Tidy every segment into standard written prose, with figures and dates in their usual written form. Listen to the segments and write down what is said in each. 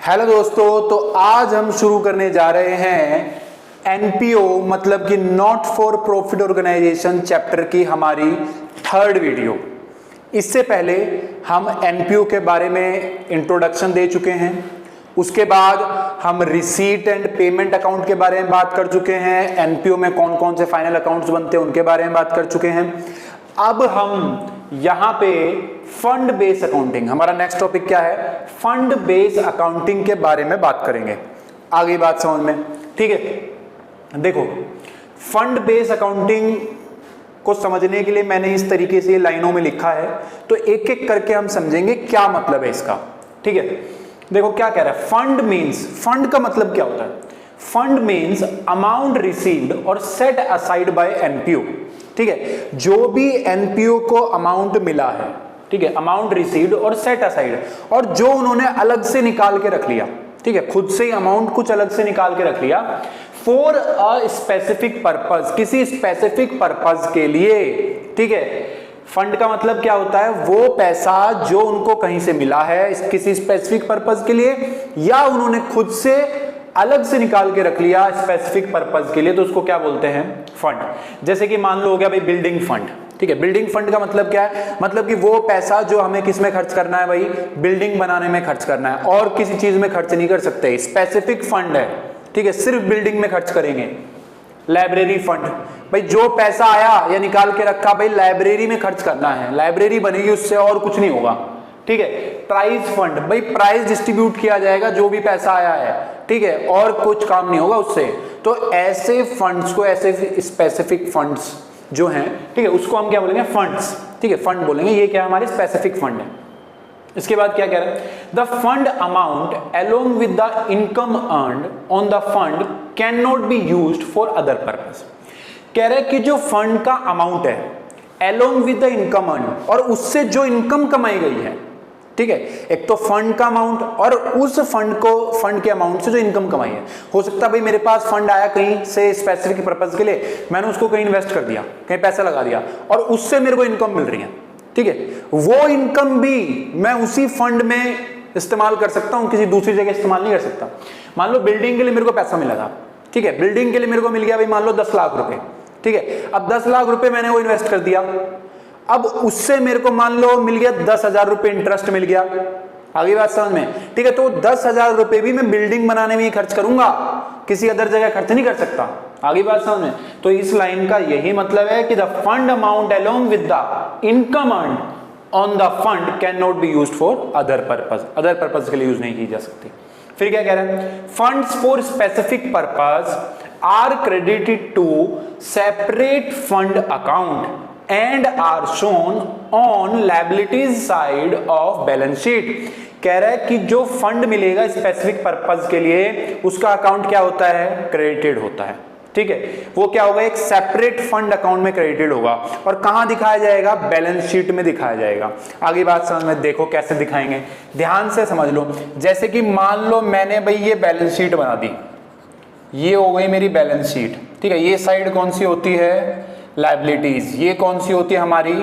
Hello दोस्तों, तो आज हम शुरू करने जा रहे हैं एनपीओ मतलब कि not for profit organisation chapter की हमारी थर्ड वीडियो। इससे पहले हम एनपीओ के बारे में इंट्रोडक्शन दे चुके हैं, उसके बाद हम रिसीट एंड पेमेंट अकाउंट के बारे में बात कर चुके हैं, एनपीओ में कौन कौन से फाइनल अकाउंट्स बनते हैं उनके बारे में बात कर चुके हैं। अब हम यहां पे फंड बेस अकाउंटिंग, हमारा नेक्स्ट टॉपिक क्या है, फंड बेस अकाउंटिंग के बारे में बात करेंगे। आगे बात समझ में, ठीक है। देखो, फंड बेस अकाउंटिंग को समझने के लिए मैंने इस तरीके से लाइनों में लिखा है, तो एक एक करके हम समझेंगे क्या मतलब है इसका, ठीक है। देखो क्या कह रहा है, फंड मीन्स, फंड का मतलब क्या होता है, फंड मीन्स अमाउंट रिसीव्ड और सेट असाइड बाय एनपीओ, ठीक है। जो भी एनपीओ को अमाउंट मिला है, ठीक है, अमाउंट रिसीव्ड और सेट असाइड, और जो उन्होंने अलग से निकाल के रख लिया, ठीक है, खुद से अमाउंट कुछ अलग से निकाल के रख लिया फॉर अ स्पेसिफिक पर्पस, किसी स्पेसिफिक पर्पस के लिए, ठीक है। फंड का मतलब क्या होता है, वो पैसा जो उनको कहीं से मिला है किसी स्पेसिफिक पर्पस के लिए, या उन्होंने खुद से अलग से निकाल के रख लिया स्पेसिफिक पर्पस के लिए, तो उसको क्या बोलते हैं, फंड। जैसे कि मान लो हो गया भाई बिल्डिंग फंड, ठीक है। बिल्डिंग फंड का मतलब क्या है, मतलब कि वो पैसा जो हमें किस में खर्च करना है भाई, बिल्डिंग बनाने में खर्च करना है, और किसी चीज में खर्च नहीं कर सकते, स्पेसिफिक फंड है, ठीक है, सिर्फ बिल्डिंग में खर्च करेंगे। लाइब्रेरी फंड, भाई जो पैसा आया या निकाल के रखा भाई लाइब्रेरी में खर्च करना है, लाइब्रेरी बनेगी उससे, और कुछ नहीं होगा, ठीक है। प्राइज फंड, भाई प्राइज डिस्ट्रीब्यूट किया जाएगा जो भी पैसा आया है, ठीक है, और कुछ काम नहीं होगा उससे। तो ऐसे फंड्स को, ऐसे स्पेसिफिक फंड्स जो हैं, ठीक है, उसको हम क्या बोलेंगे, फंड्स, ठीक है, फंड बोलेंगे। ये क्या हमारे स्पेसिफिक फंड है। इसके बाद क्या कह रहा है, the fund amount along with the income earned on the fund can not be used for other purpose. कह रहा है कि जो फंड का अमाउंट है along with the income earn, और उससे जो इनकम कमाई गई है, ठीक है, एक तो फंड का अमाउंट और उस फंड को, फंड के अमाउंट से जो इनकम कमाई है। हो सकता है भाई मेरे पास फंड आया कहीं से स्पेसिफिक पर्पस के लिए, मैंने उसको कहीं इन्वेस्ट कर दिया, कहीं पैसा लगा दिया, और उससे मेरे को इनकम मिल रही है, ठीक है। वो इनकम भी मैं उसी फंड में इस्तेमाल कर सकता हूं, किसी दूसरी जगह इस्तेमाल नहीं कर सकता। मान लो बिल्डिंग के लिए मेरे को पैसा मिला था, ठीक है, बिल्डिंग के लिए मेरे को मिल गया भाई मान लो 10 लाख रुपए, ठीक है। अब 10 लाख रुपए मैंने वो इन्वेस्ट कर दिया, अब उससे मेरे को मान लो मिल गया 10,000 रुपए इंटरेस्ट मिल गया। आगे बात समझ में, ठीक है। तो 10,000 रुपए भी मैं बिल्डिंग बनाने में ही खर्च करूंगा, किसी अदर जगह खर्च नहीं कर सकता। आगे बात समझ में, तो इस लाइन का यही मतलब है कि the fund amount along with the income earned on the fund can not be used for other purpose, other purpose के लिए यूज नहीं की जा सकती। फिर क्या कह रहा है, funds for specific purpose are credited to separate fund account and are shown on liabilities side of balance sheet। कह रहा है कि जो फंड मिलेगा स्पेसिफिक पर्पस के लिए, उसका अकाउंट क्या होता है, क्रेडिटेड होता है, ठीक है। वो क्या होगा, एक सेपरेट फंड अकाउंट में क्रेडिटेड होगा, और कहां दिखाया जाएगा, बैलेंस शीट में दिखाया जाएगा। आगे बात समझ में, देखो कैसे दिखाएंगे, ध्यान से समझ लो। जैसे कि मान लो मैंने भाई ये बैलेंस शीट बना दी, ये हो गई मेरी बैलेंस शीट, ठीक है। ये साइड कौन सी होती है, लायबिलिटीज, ये कौन सी होती है हमारी,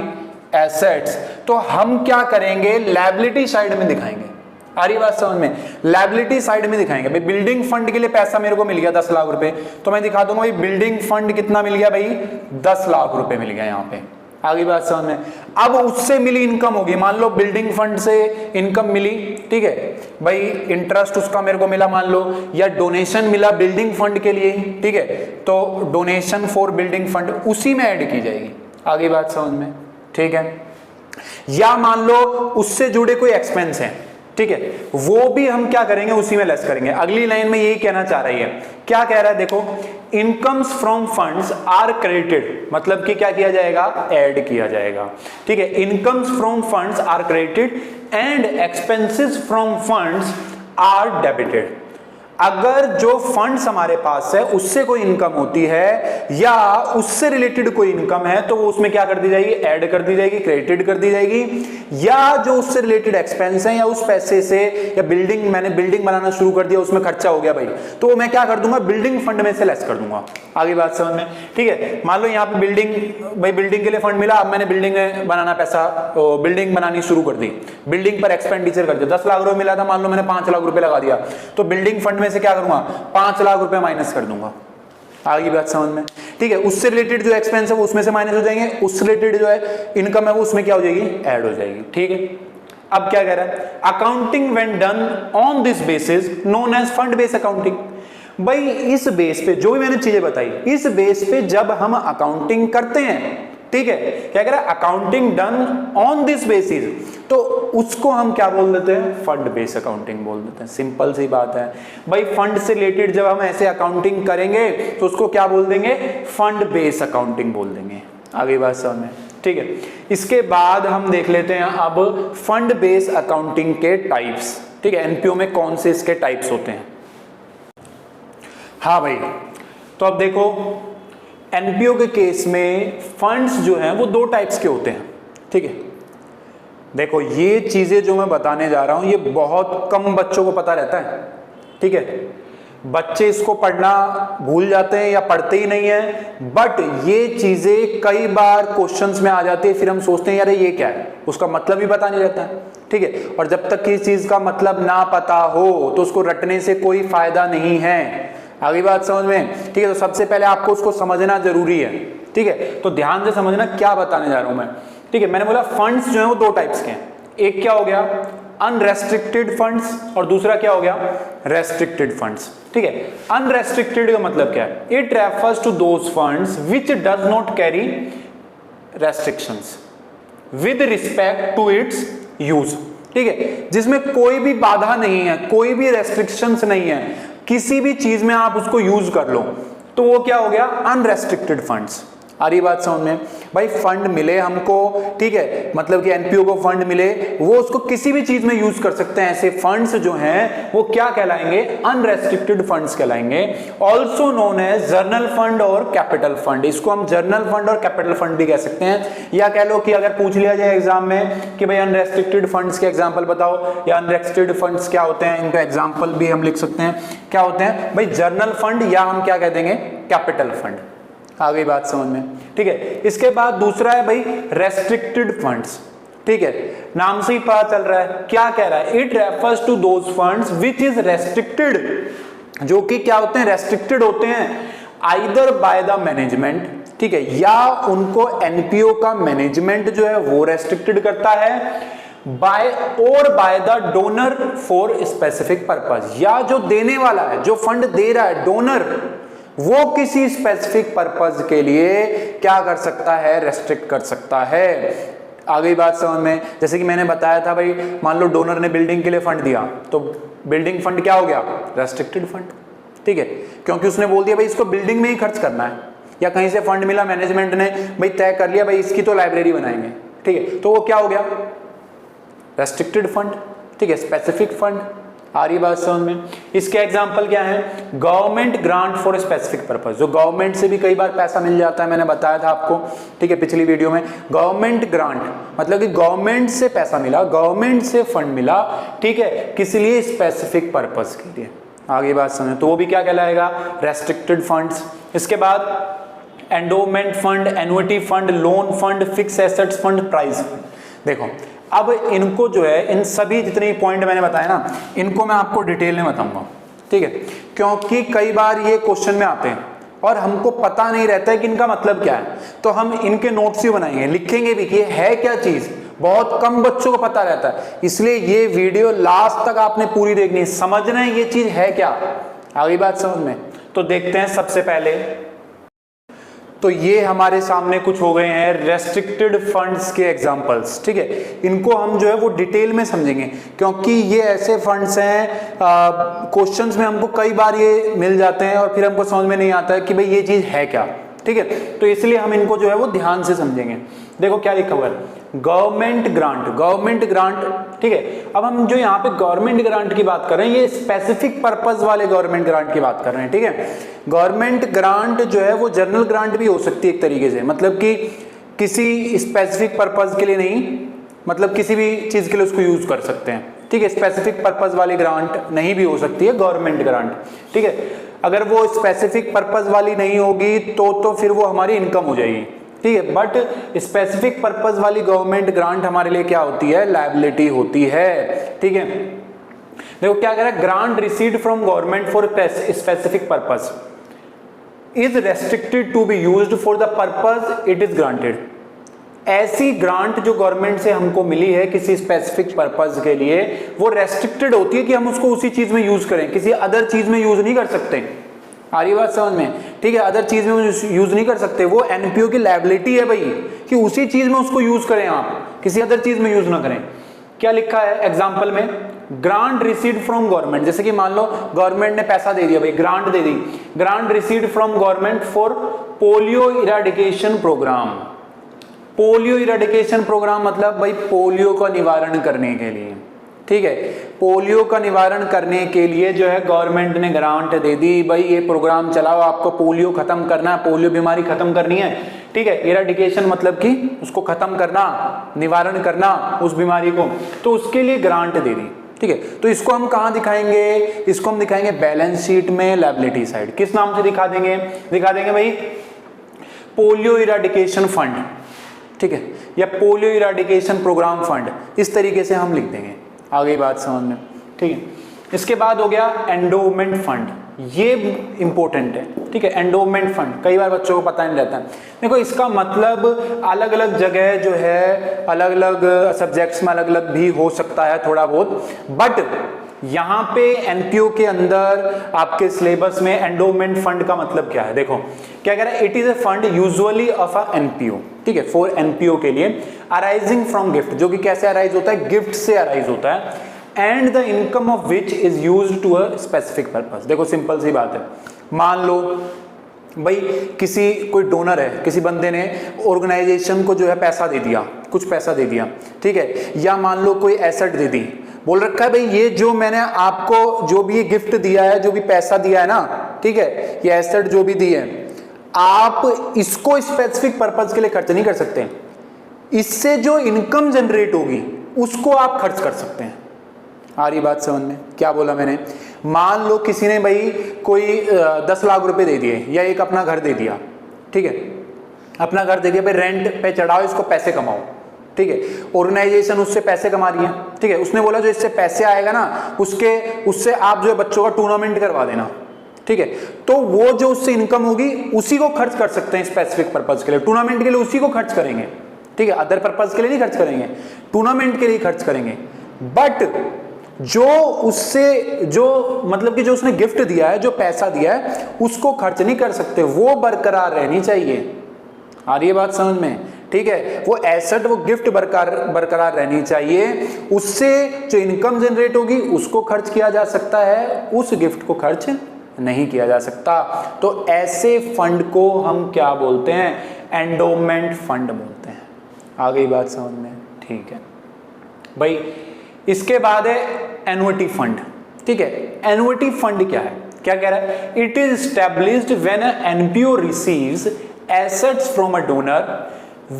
एसेट्स। तो हम क्या करेंगे, लायबिलिटी साइड में दिखाएंगे। आ रही बात समझ में, लायबिलिटी साइड में दिखाएंगे। भाई बिल्डिंग फंड के लिए पैसा मेरे को मिल गया 10 लाख रुपए, तो मैं दिखा दूंगा भाई बिल्डिंग फंड कितना मिल गया, भाई 10 लाख रुपए मिल गया यहाँ पे। आगे बात समझ में, अब उससे मिली इनकम होगी, मान लो बिल्डिंग फंड से इनकम मिली, ठीक है भाई, इंटरेस्ट उसका मेरे को मिला मान लो, या डोनेशन मिला बिल्डिंग फंड के लिए, ठीक है, तो डोनेशन फॉर बिल्डिंग फंड उसी में ऐड की जाएगी। आगे बात समझ में, ठीक है। या मान लो उससे जुड़े कोई एक्सपेंस है, ठीक है, वो भी हम क्या करेंगे, उसी में लेस करेंगे। अगली लाइन में यही कहना चाह रही है, क्या कह रहा है, देखो, incomes from funds are credited, मतलब कि क्या किया जाएगा, ऐड किया जाएगा, ठीक है। Incomes from funds are credited and expenses from funds are debited. अगर जो फंड्स हमारे पास है उससे कोई इनकम होती है या उससे रिलेटेड कोई इनकम है तो वो उसमें क्या कर दी जाएगी, ऐड कर दी जाएगी, क्रेडिट कर दी जाएगी। या जो उससे रिलेटेड एक्सपेंस है या उस पैसे से, या बिल्डिंग, मैंने बिल्डिंग बनाना शुरू कर दिया उसमें खर्चा हो गया भाई, तो मैं क्या कर दूंगा, बिल्डिंग फंड में से लेस कर दूंगा। आगे बात समझ में, ठीक है। मान लो यहाँ पे बिल्डिंग, भाई बिल्डिंग के लिए फंड मिला, अब मैंने बिल्डिंग बनाना पैसा, बिल्डिंग बनानी शुरू कर दी, बिल्डिंग पर एक्सपेंडिचर कर दिया, 10 लाख रुपए मिला था, मान लो मैंने 5 लाख रुपए लगा दिया, तो बिल्डिंग फंड में से क्या करूंगा, 5 लाख रुपए माइनस कर दूंगा। आगे बात समझ में, ठीक है। उससे रिलेटेड जो एक्सपेंस है वो उसमें से माइनस हो जाएंगे, उससे रिलेटेड जो है इनकम है वो उसमें क्या हो जाएगी, ऐड हो जाएगी, ठीक है। अब क्या कह रहा है, accounting when done on this basis known as fund based accounting. भाई इस बेस पे जो भी मैंने चीजें बताई, इस बेस पे जब हम अकाउंटिंग करते हैं, ठीक है, क्या कह रहा है, accounting done on this basis, तो उसको हम क्या बोल देते हैं, फंड बेस्ड अकाउंटिंग बोल देते हैं। सिंपल सी बात है भाई, फंड से रिलेटेड जब हम ऐसे अकाउंटिंग करेंगे तो उसको क्या बोल देंगे, फंड बेस्ड अकाउंटिंग बोल देंगे। आगे बात समझ में, ठीक है। इसके बाद हम देख लेते हैं अब फंड बेस्ड अकाउंटिंग के टाइप्स, ठीक है। एनपीओ में कौन से इसके टाइप्स होते हैं। हाँ भाई, तो अब देखो एनपीओ के केस में फंड्स जो हैं वो 2 टाइप्स के होते हैं, ठीक है। देखो ये चीजें जो मैं बताने जा रहा हूं ये बहुत कम बच्चों को पता रहता है, ठीक है। बच्चे इसको पढ़ना भूल जाते हैं या पढ़ते ही नहीं है, बट ये चीजें कई बार क्वेश्चंस में आ जाती है, फिर हम सोचते हैं यार ये क्या है, उसका मतलब भी पता नहीं रहता है, ठीक है। और जब तक किसी चीज का मतलब ना पता हो तो उसको रटने से कोई फायदा नहीं है। आगे बात समझ में, ठीक है। तो सबसे पहले आपको उसको समझना जरूरी है, ठीक है। तो ध्यान से समझना क्या बताने जा रहा हूं मैं, ठीक है। मैंने बोला फंड्स जो है वो 2 टाइप्स के हैं, एक क्या हो गया अनरेस्ट्रिक्टेड फंड्स और दूसरा क्या हो गया रेस्ट्रिक्टेड फंड्स, ठीक है। अनरेस्ट्रिक्टेड का मतलब क्या है, it refers to those funds which does not carry restrictions with respect to its use, ठीक है। जिसमें कोई भी बाधा नहीं है, कोई भी रेस्ट्रिक्शंस नहीं है, किसी भी चीज में आप उसको यूज कर लो, तो वो क्या हो गया अनरेस्ट्रिक्टेड फंड्स। आ रही बात समझ में, भाई फंड मिले हमको, ठीक है, मतलब कि एनपीओ को फंड मिले, वो उसको किसी भी चीज में यूज कर सकते हैं। ऐसे फंड्स जो हैं वो क्या कहलाएंगे, अनरेस्ट्रिक्टेड फंड्स कहलाएंगे। Also known as general fund और कैपिटल फंड, इसको हम जर्नल फंड और कैपिटल फंड भी कह सकते हैं। या कह लो कि अगर पूछ लिया जाए एग्जाम में कि भाई अनरेस्ट्रिक्टेड फंड्स के एग्जाम्पल बताओ या अनरेस्ट्रिक्टेड फंड्स क्या होते हैं, इनका एग्जाम्पल भी हम लिख सकते हैं। क्या होते हैं भाई, जर्नल फंड या हम क्या कह देंगे कैपिटल फंड। आ गई बात समझ में, ठीक है। इसके बाद दूसरा है भाई रेस्ट्रिक्टेड फंड्स, ठीक है। नाम से ही पता चल रहा है क्या कह रहा है, it refers to those funds which is restricted, जो कि क्या होते हैं रेस्ट्रिक्टेड होते हैं आइदर बाय द मैनेजमेंट, ठीक है, या उनको एनपीओ का मैनेजमेंट जो है वो रेस्ट्रिक्टेड करता है, बाय और by the donor for specific purpose, या जो देने वाला है, जो फंड दे रहा है डोनर, वो किसी स्पेसिफिक पर्पस के लिए क्या कर सकता है, रेस्ट्रिक्ट कर सकता है। आ गई बात समझ में, जैसे कि मैंने बताया था भाई, मान लो डोनर ने बिल्डिंग के लिए फंड दिया, तो बिल्डिंग फंड क्या हो गया रेस्ट्रिक्टेड फंड, ठीक है, क्योंकि उसने बोल दिया भाई इसको बिल्डिंग में ही खर्च करना है। या कहीं से फंड मिला, मैनेजमेंट ने भाई तय कर लिया भाई इसकी तो लाइब्रेरी बनाएंगे, ठीक है, तो वो क्या हो गया रेस्ट्रिक्टेड फंड, ठीक है, स्पेसिफिक फंड। आ रही बात समझ में। इसके एग्जांपल क्या है, government grant for specific purpose, जो गवर्नमेंट से भी कई बार पैसा मिल जाता है, मैंने बताया था आपको, ठीक है, पिछली वीडियो में। गवर्नमेंट ग्रांट मतलब कि गवर्नमेंट से पैसा मिला, गवर्नमेंट से फंड मिला, ठीक है, किस लिए, स्पेसिफिक पर्पस के लिए। आगे बात समझ, तो वो भी क्या कहलाएगा रेस्ट्रिक्टेड फंड्स। इसके बाद endowment fund, annuity fund, loan fund, fix assets fund, prize fund. देखो अब इनको जो है, इन सभी जितने पॉइंट मैंने बताए ना, इनको मैं आपको डिटेल में बताऊंगा, ठीक है, क्योंकि कई बार ये क्वेश्चन में आते हैं और हमको पता नहीं रहता है कि इनका मतलब क्या है, तो हम इनके नोट्स ही बनाएंगे, लिखेंगे भी कि है क्या चीज, बहुत कम बच्चों को पता रहता है, इसलिए ये वीडियो लास्ट तक आपने पूरी देखनी है, समझना है ये चीज है क्या। आगे बात समझ में, तो देखते हैं सबसे पहले, तो ये हमारे सामने कुछ हो गए हैं रेस्ट्रिक्टेड फंड्स के एग्जांपल्स, ठीक है, इनको हम जो है वो डिटेल में समझेंगे, क्योंकि ये ऐसे फंड्स हैं क्वेश्चंस में हमको कई बार ये मिल जाते हैं और फिर हमको समझ में नहीं आता है कि भाई ये चीज है क्या। ठीक है, तो इसलिए हम इनको जो है वो ध्यान से समझेंगे। देखो क्या लिखा हुआ है, गवर्नमेंट ग्रांट, गवर्नमेंट ग्रांट, ठीक है। अब हम जो यहाँ पे गवर्नमेंट ग्रांट की बात कर रहे हैं, ये स्पेसिफिक पर्पस वाले गवर्नमेंट ग्रांट की बात कर रहे हैं, ठीक है। गवर्नमेंट ग्रांट जो है वो जनरल ग्रांट भी हो सकती है एक तरीके से, मतलब कि किसी स्पेसिफिक पर्पस के लिए नहीं, मतलब किसी भी चीज के लिए उसको यूज कर सकते हैं, ठीक है। स्पेसिफिक पर्पस वाली ग्रांट नहीं भी हो सकती है गवर्नमेंट ग्रांट, ठीक है। अगर वो स्पेसिफिक पर्पस वाली नहीं होगी तो फिर वो हमारी इनकम हो जाएगी, ठीक है। बट स्पेसिफिक पर्पस वाली गवर्नमेंट ग्रांट हमारे लिए क्या होती है, लायबिलिटी होती है, ठीक है। देखो क्या कह रहा है, grant received from government for specific purpose is restricted to be used for the purpose it is granted. ऐसी ग्रांट जो गवर्नमेंट से हमको मिली है किसी स्पेसिफिक पर्पस के लिए, वो रेस्ट्रिक्टेड होती है कि हम उसको उसी चीज में यूज करें, किसी अदर चीज में यूज नहीं कर सकते। आ रही बात समझ में, ठीक है। अदर चीज में यूज नहीं कर सकते, वो एनपीओ की लायबिलिटी है भाई कि उसी चीज में उसको यूज करें, आप किसी अदर चीज में यूज ना करें। क्या लिखा है एग्जाम्पल में, ग्रांट रिसीव्ड फ्रॉम गवर्नमेंट, जैसे कि मान लो गवर्नमेंट ने पैसा दे दिया भाई, ग्रांट दे दी, grant received from government for polio eradication programme. Polio eradication programme मतलब भाई पोलियो का निवारण करने के लिए, ठीक है। पोलियो का निवारण करने के लिए जो है गवर्नमेंट ने ग्रांट दे दी, भाई ये प्रोग्राम चलाओ, आपको पोलियो खत्म करना है, पोलियो बीमारी खत्म करनी है, ठीक है। इराडिकेशन मतलब कि उसको खत्म करना, निवारण करना उस बीमारी को, तो उसके लिए ग्रांट दे दी, ठीक है। तो इसको हम कहां दिखाएंगे, इसको हम दिखाएंगे बैलेंस शीट में लायबिलिटी साइड। किस नाम से दिखा देंगे, दिखा देंगे भाई पोलियो इराडिकेशन फंड, ठीक है, या पोलियो इराडिकेशन प्रोग्राम फंड, इस तरीके से हम लिख देंगे। आ गई बात समझ में, ठीक है। इसके बाद हो गया एंडोमेंट फंड, ये इंपॉर्टेंट है, ठीक है। एंडोमेंट फंड कई बार बच्चों को पता नहीं रहता है। देखो इसका मतलब अलग अलग जगह जो है, अलग अलग सब्जेक्ट्स में अलग अलग भी हो सकता है थोड़ा बहुत, बट यहाँ पे एनपीओ के अंदर आपके सिलेबस में एंडोमेंट फंड का मतलब क्या है, देखो क्या कह रहा है, it is a fund usually of a NPO, ठीक है, फॉर एनपीओ के लिए, अराइजिंग फ्रॉम गिफ्ट, जो कि कैसे अराइज होता है, गिफ्ट से अराइज होता है, and the income of which is used to a specific purpose. देखो सिंपल सी बात है, मान लो भाई किसी कोई डोनर है, किसी बंदे ने ऑर्गेनाइजेशन को जो है पैसा दे दिया, कुछ पैसा दे दिया, ठीक है, या मान लो कोई एसेट दे दी, बोल रखा है भाई ये जो मैंने आपको जो भी ये गिफ्ट दिया है, जो भी पैसा दिया है ना, ठीक है, ये एसेट जो भी दी है, आप इसको स्पेसिफिक पर्पस के लिए खर्च नहीं कर सकते, इससे जो इनकम जनरेट होगी उसको आप खर्च कर सकते हैं। आ रही बात समझ में, क्या बोला मैंने, मान लो किसी ने भाई कोई 10 लाख रुपए दे दिए, या एक अपना घर दे दिया, ठीक है, अपना घर दे दिया भाई, रेंट पे चढ़ाओ इसको, पैसे कमाओ, ठीक है, ऑर्गेनाइजेशन उससे पैसे कमा रही है, ठीक है, उसने बोला जो इससे पैसे आएगा ना उससे आप जो है बच्चों का टूर्नामेंट करवा देना, ठीक है, तो वो जो उससे इनकम होगी उसी को खर्च कर सकते हैं स्पेसिफिक पर्पस के लिए, टूर्नामेंट के लिए उसी को खर्च करेंगे, ठीक है, अदर पर्पस के लिए नहीं खर्च करेंगे, टूर्नामेंट के लिए खर्च करेंगे। बट जो उससे जो मतलब कि जो उसने गिफ्ट दिया है, जो पैसा दिया है, उसको खर्च नहीं कर सकते, वो बरकरार रहनी चाहिए। आ रही है बात समझ में, ठीक है, वो एसेट, वो गिफ्ट बरकरार रहनी चाहिए, उससे जो इनकम जनरेट होगी उसको खर्च किया जा सकता है, उस गिफ्ट को खर्च नहीं किया जा सकता। तो ऐसे फंड को हम क्या बोलते हैं, एंडोमेंट फंड बोलते हैं। आ गई बात समझ में, ठीक है भाई। इसके बाद है एन्युटी फंड, ठीक है। एन्युटी फंड क्या है, क्या कह रहा है, it is established when NPO receives assets from a donor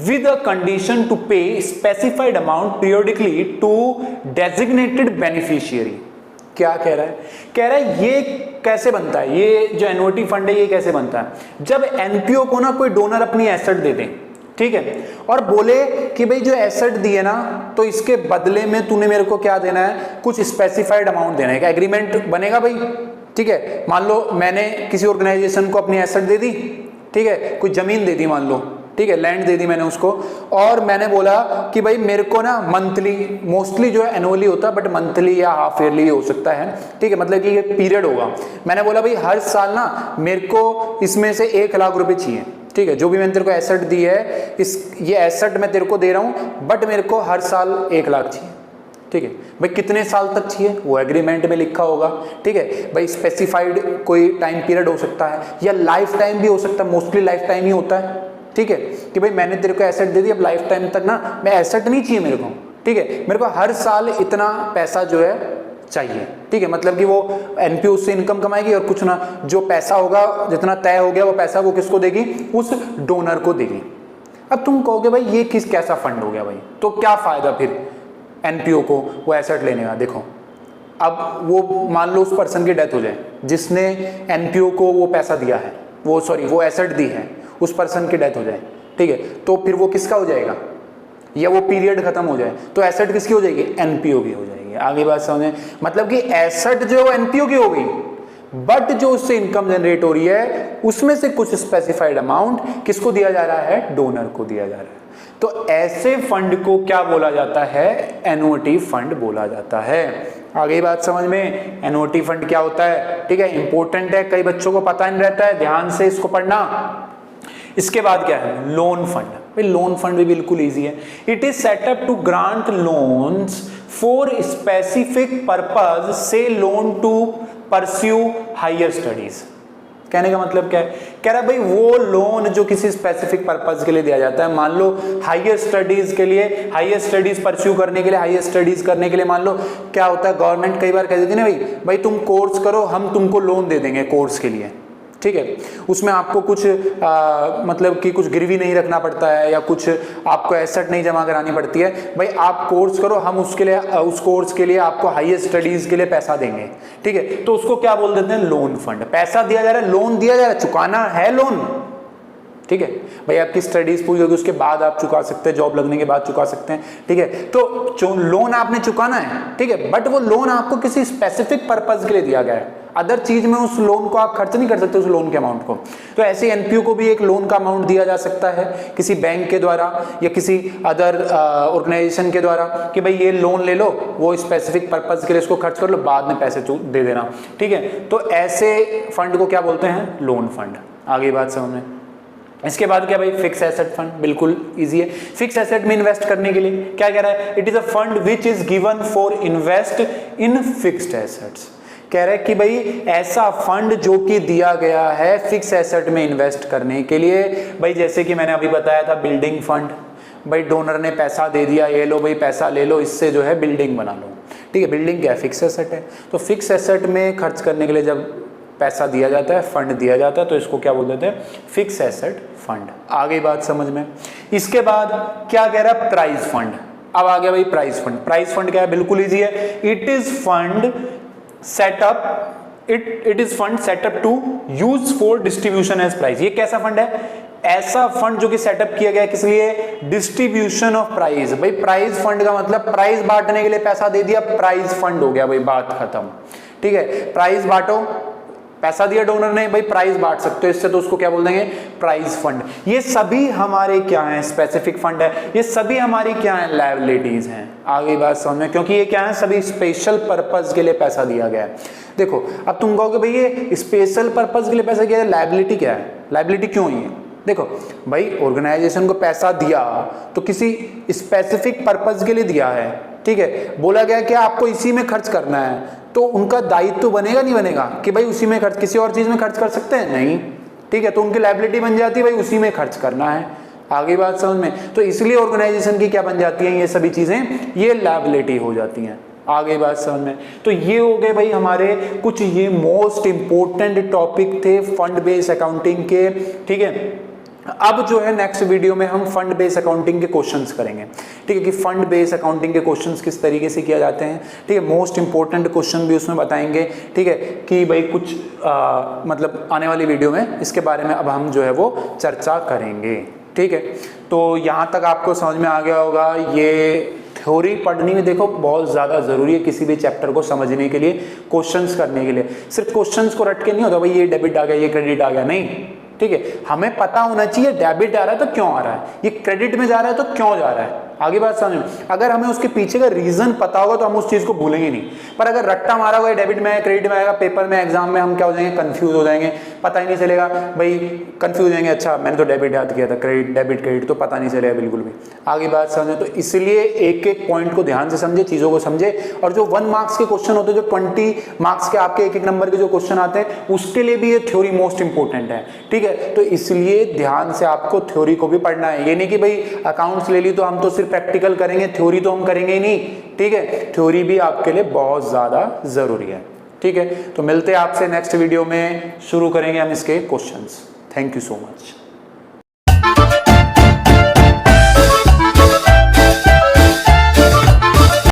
with a condition to pay specified amount periodically to designated beneficiary। क्या कह रहा है, कह रहा है ये कैसे बनता है, ये जो एन्युटी फंड है ये कैसे बनता है, जब एनपीओ को ना कोई डोनर अपनी एसेट दे दे, ठीक है, और बोले कि भाई जो एसेट दी है ना, तो इसके बदले में तूने मेरे को क्या देना है, कुछ स्पेसिफाइड अमाउंट देना है, क्या एग्रीमेंट बनेगा भाई, ठीक है। मान लो मैंने किसी ऑर्गेनाइजेशन को अपनी एसेट दे दी, ठीक है, कोई जमीन दे दी मान लो, ठीक है, लैंड दे दी मैंने उसको, और मैंने बोला कि भाई मेरे को ना मंथली, मोस्टली जो है एनुअली होता है, बट मंथली या हाफ ईयरली हो सकता है, ठीक है, मतलब कि ये पीरियड होगा। मैंने बोला भाई हर साल ना मेरे को इसमें से 1 लाख रुपए चाहिए, ठीक है, जो भी मैंने तेरे को एसेट दी है, ये एसेट मैं तेरे को दे रहा हूँ, बट मेरे को हर साल 1 लाख चाहिए, ठीक है भाई, कितने साल तक चाहिए वो एग्रीमेंट में लिखा होगा, ठीक है भाई। स्पेसिफाइड कोई टाइम पीरियड हो सकता है या लाइफ टाइम भी हो सकता है, मोस्टली लाइफ टाइम ही होता है, ठीक है कि भाई मैंने तेरे को एसेट दे दी, अब लाइफ टाइम तक ना मैं एसेट नहीं चाहिए मेरे को, ठीक है, मेरे को हर साल इतना पैसा जो है चाहिए, ठीक है। मतलब कि वो एनपीओ से इनकम कमाएगी और कुछ ना जो पैसा होगा जितना तय हो गया वो पैसा वो किसको देगी, उस डोनर को देगी। अब तुम कहोगे भाई ये कैसा फंड हो गया भाई, तो क्या फायदा फिर एनपीओ को वो एसेट लेने का। देखो अब वो मान लो उस पर्सन की डेथ हो जाए जिसने एनपीओ को वो पैसा दिया है, वो एसेट दी है, उस पर्सन की डेथ हो जाए, ठीक है, तो फिर वो किसका हो जाएगा, या वो पीरियड खत्म हो जाए तो एसेट किसकी हो जाएगी, एनपीओ की हो जाएगी। आगे बात समझे, मतलब कि एसेट जो एनपीओ की हो गई, बट जो उससे इनकम जनरेट हो रही है उसमें से कुछ स्पेसिफाइड अमाउंट किसको दिया जा रहा है, डोनर को दिया जा रहा है। तो ऐसे फंड को क्या बोला जाता है, एनुइटी फंड बोला जाता है। आगे बात समझ में, एनुइटी फंड क्या होता है, ठीक है, इंपॉर्टेंट है, कई बच्चों को पता नहीं रहता है, ध्यान से इसको पढ़ना। इसके बाद क्या है, लोन फंड। भाई लोन फंड भी बिल्कुल इजी है। It is set up to grant loans for specific purpose, say loan to pursue higher studies. कहने का मतलब क्या है, कह रहा है भाई वो लोन जो किसी स्पेसिफिक पर्पज के लिए दिया जाता है, मान लो हायर स्टडीज के लिए, हायर स्टडीज परस्यू करने के लिए, हायर स्टडीज करने के लिए, मान लो क्या होता है, गवर्नमेंट कई बार कह देती है ना भाई तुम कोर्स करो, हम तुमको लोन दे देंगे कोर्स के लिए, ठीक है, उसमें आपको कुछ मतलब कि कुछ गिरवी नहीं रखना पड़ता है या कुछ आपको एसेट नहीं जमा करानी पड़ती है, भाई आप कोर्स करो, हम उसके लिए उस कोर्स के लिए आपको हायर स्टडीज के लिए पैसा देंगे, ठीक है, तो उसको क्या बोल देते हैं, लोन फंड। पैसा दिया जा रहा है, लोन दिया जा रहा है, चुकाना है लोन, ठीक है भाई, आपकी स्टडीज पूरी होगी उसके बाद आप चुका सकते हैं, जॉब लगने के बाद चुका सकते हैं, ठीक है, तो जो लोन आपने चुकाना है, ठीक है, बट वो लोन आपको किसी स्पेसिफिक पर्पज के लिए दिया गया है, अदर चीज में उस लोन को आप खर्च नहीं कर सकते उस लोन के अमाउंट को। तो ऐसे एनपीओ को भी एक लोन का अमाउंट दिया जा सकता है किसी बैंक के द्वारा या किसी अदर ऑर्गेनाइजेशन के द्वारा कि भाई ये लोन ले लो, वो स्पेसिफिक पर्पज के लिए इसको खर्च कर लो, बाद में पैसे दे देना, ठीक है। तो ऐसे फंड को क्या बोलते हैं, लोन फंड। आगे बात समझ में। इसके बाद क्या भाई, फिक्स एसेट फंड, बिल्कुल इजी है। फिक्स एसेट में इन्वेस्ट करने के लिए क्या कह रहा है, it is a fund which is given for invest in fixed assets. कह रहे हैं कि भाई ऐसा फंड जो कि दिया गया है फिक्स एसेट में इन्वेस्ट करने के लिए। भाई जैसे कि मैंने अभी बताया था बिल्डिंग फंड, भाई डोनर ने पैसा दे दिया, ये लो भाई पैसा ले लो, इससे जो है बिल्डिंग बना लो, ठीक है, बिल्डिंग क्या है, फिक्स एसेट है। तो फिक्स एसेट में खर्च करने के लिए जब पैसा दिया जाता है, फंड दिया जाता है, तो इसको क्या बोल देते हैं, फिक्स एसेट फंड। आगे बात समझ में। इसके बाद क्या कह रहा है, प्राइज फंड। अब आ गया भाई प्राइज फंड। प्राइज फंड क्या है, बिल्कुल इजी है, it is fund setup it is fund setup to use for distribution as prize. ये कैसा फंड है, ऐसा फंड जो कि सेटअप किया गया किस लिए, डिस्ट्रीब्यूशन ऑफ प्राइज। भाई प्राइज फंड का मतलब प्राइज बांटने के लिए पैसा दे दिया, प्राइज फंड हो गया, भाई बात खत्म, ठीक है। प्राइज बांटो, पैसा दिया डोनर ने, भाई प्राइज बांट सकते हो इससे, तो उसको क्या बोल देंगे, प्राइज फंड। ये सभी हमारे क्या हैं, स्पेसिफिक फंड है, ये सभी हमारी क्या है, लायबिलिटीज हैं। आगे बात समझ में, क्योंकि ये क्या है, सभी स्पेशल पर्पज के लिए पैसा दिया गया है। देखो अब तुम कहोगे भाई ये स्पेशल पर्पज के लिए पैसा किया है, लायबिलिटी क्या है, लायबिलिटी क्यों है? देखो भाई ऑर्गेनाइजेशन को पैसा दिया तो किसी स्पेसिफिक पर्पज के लिए दिया है, ठीक है, बोला गया कि आपको इसी में खर्च करना है, तो उनका दायित्व तो बनेगा नहीं बनेगा कि भाई उसी में खर्च, किसी और चीज में खर्च कर सकते हैं नहीं, ठीक है, तो उनकी लायबिलिटी बन जाती है भाई उसी में खर्च करना है। आगे बात समझ में, तो इसलिए ऑर्गेनाइजेशन की क्या बन जाती है, ये सभी चीजें ये लायबिलिटी हो जाती हैं। आगे बात समझ में, तो ये हो गए भाई हमारे कुछ ये मोस्ट इंपोर्टेंट टॉपिक थे फंड बेस्ड अकाउंटिंग के, ठीक है। अब जो है नेक्स्ट वीडियो में हम फंड बेस्ड अकाउंटिंग के क्वेश्चंस करेंगे, ठीक है, कि फंड बेस्ड अकाउंटिंग के क्वेश्चंस किस तरीके से किया जाते हैं, ठीक है, मोस्ट इंपोर्टेंट क्वेश्चन भी उसमें बताएंगे, ठीक है, कि भाई कुछ मतलब आने वाली वीडियो में इसके बारे में अब हम जो है वो चर्चा करेंगे, ठीक है। तो यहाँ तक आपको समझ में आ गया होगा। ये थ्योरी पढ़नी में देखो बहुत ज़्यादा ज़रूरी है किसी भी चैप्टर को समझने के लिए, क्वेश्चंस करने के लिए। सिर्फ क्वेश्चंस को रट के नहीं होता भाई ये डेबिट आ गया, ये क्रेडिट आ गया, नहीं, ठीक है, हमें पता होना चाहिए डेबिट आ रहा है तो क्यों आ रहा है, ये क्रेडिट में जा रहा है तो क्यों जा रहा है, आगे बात समझ में। अगर हमें उसके पीछे का रीजन पता होगा तो हम उस चीज को भूलेंगे नहीं। पर अगर रट्टा मारा हुआ है, डेबिट में है, क्रेडिट में आएगा, पेपर में, एग्जाम में हम क्या हो जाएंगे, कंफ्यूज हो जाएंगे, पता ही नहीं चलेगा भाई, कंफ्यूज हो जाएंगे, अच्छा मैंने तो डेबिट याद किया था, क्रेडिट डेबिट क्रेडिट तो पता नहीं चलेगा बिल्कुल भी। आगे बात समझे। तो इसलिए एक एक पॉइंट को ध्यान से समझे, चीजों को समझे। और जो 1 मार्क्स के क्वेश्चन होते हैं, जो 20 मार्क्स के आपके एक एक नंबर के जो क्वेश्चन आते हैं, उसके लिए भी ये थ्योरी मोस्ट इंपोर्टेंट है, ठीक है। तो इसलिए ध्यान से आपको थ्योरी को भी पढ़ना है। ये नहीं कि भाई अकाउंट्स ले ली तो हम तो सिर्फ प्रैक्टिकल करेंगे, थ्योरी तो हम करेंगे ही नहीं, ठीक है। थ्योरी भी आपके लिए बहुत ज्यादा जरूरी है, ठीक है। तो मिलते हैं आपसे नेक्स्ट वीडियो में, शुरू करेंगे हम इसके questions. Thank you so much.